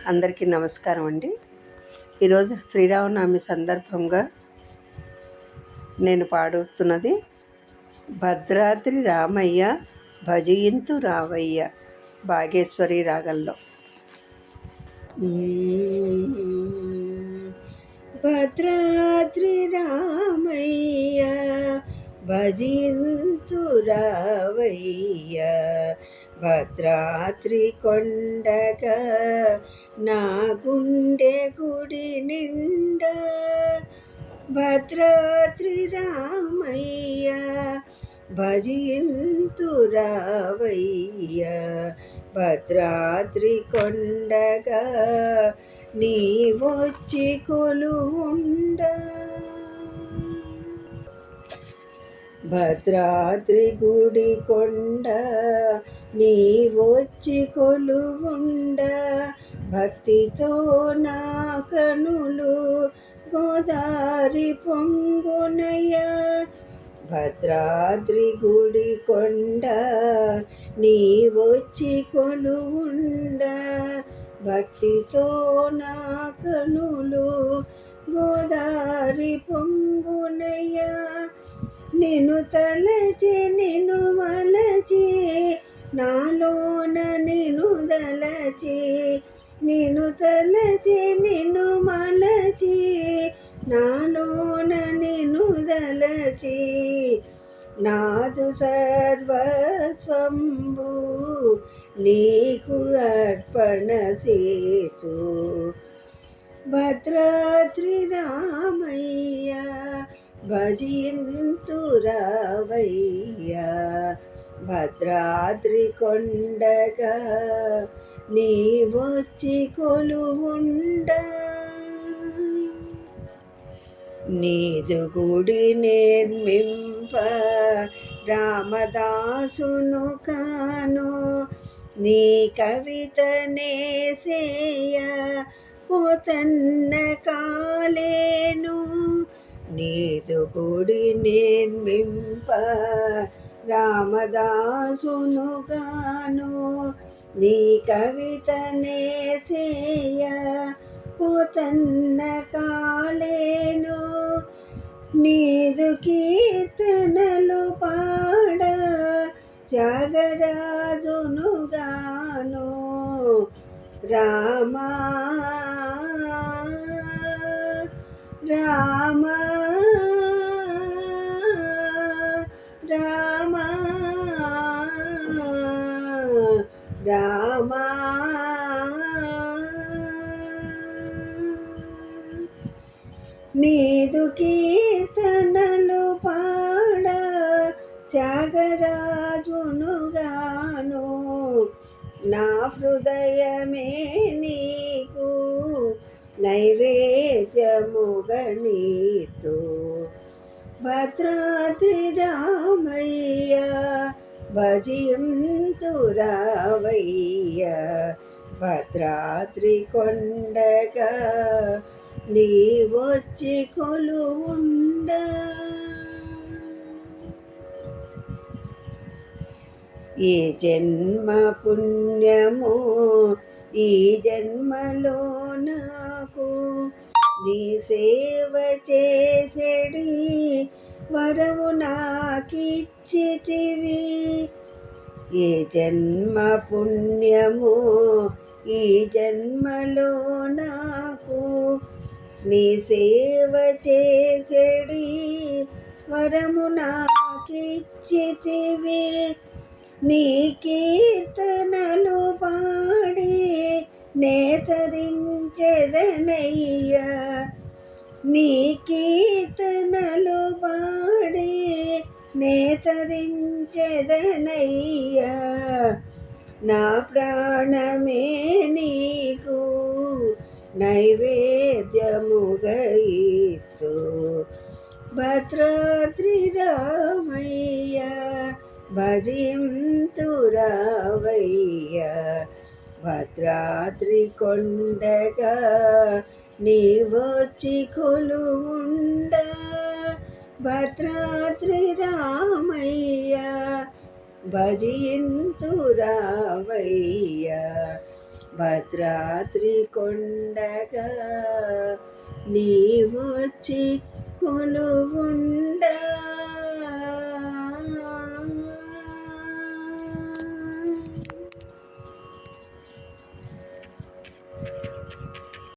అందరికీ నమస్కారం అండి. ఈరోజు శ్రీరామనవమి సందర్భంగా నేను పాడుతున్నది భద్రాద్రి రామయ్య భజయింతు రావయ్య భాగేశ్వరి రాగంలో. భద్రాద్రి రామయ్య భజింతు రావయ్య భద్రాద్రి కొండగా నా గుండె గుడి నిండా భద్రాద్రి రామయ్య భజింతు రావయ్య భద్రాద్రి కొండగా నీవొచ్చి కొలువుండ భద్రాద్రి గుడి కొండ నీవొచ్చి కొలువుండ భక్తితో నా కనులు గోదారి పొంగునయ్య భద్రాద్రి గుడి కొండ నీవొచ్చి కొలువుండ భక్తితో నా కనులు గోదారి పొంగునయ్య నిన్ను తలచి నిన్ను వలచి నాలోన నిన్ను దలచి నిన్ను తలచి నిన్ను మలచి నాలోన నిన్ను దలచి నాదు సర్వస్వంబు నీకు అర్పణ సేతు భద్రాద్రి రామయ్య భజింతు రావయ్య భద్రాద్రి కొండగా నీవొచ్చి కొలువుండ నీదు గుడి నిర్మింప రామదాసును కాను నీ కవిత నేసేయ పోతన్న కాలేను నీదు గుడి నిర్మింప రామదాసును గాను నీ కవిత నేసేయ పోతన్న కాలేను నీదు కీర్తనలు పాడ త్యాగరాజును గాను రామా రామా రామా రామా నీదు కీర్తనలు పాడ త్యాగరాజును గాను నా హృదయమే నీకు నైవేద్యముగణీతు భద్రాద్రి రామయ్య భజింతు రావయ్య భద్రాద్రి కొండగా నీవొచ్చి కొలువుండ ఈ జన్మ పుణ్యము ఈ జన్మలో నాకు నీ సేవ చేసెడి వరము నాకిచ్చితివి ఈ జన్మ పుణ్యము ఈ జన్మలో నాకు నీ సేవ చేసెడి వరము నాకిచ్చితివి నీ కీర్తనలు పాడి నేతరించెదనయ్య నీ కీర్తనలు పాడి నేతరించెదనయ్య నా ప్రాణమే నీకు నైవేద్యముగయితు భద్రాద్రి రామయ్య భజింతు రావయ్య భద్రాద్రి కొండగా నీవొచ్చి కొలువుండ భద్రాద్రి రామయ్య భజింతురావయ్యా భద్రాద్రి కొండగా నీవొచ్చి కొలువుండగా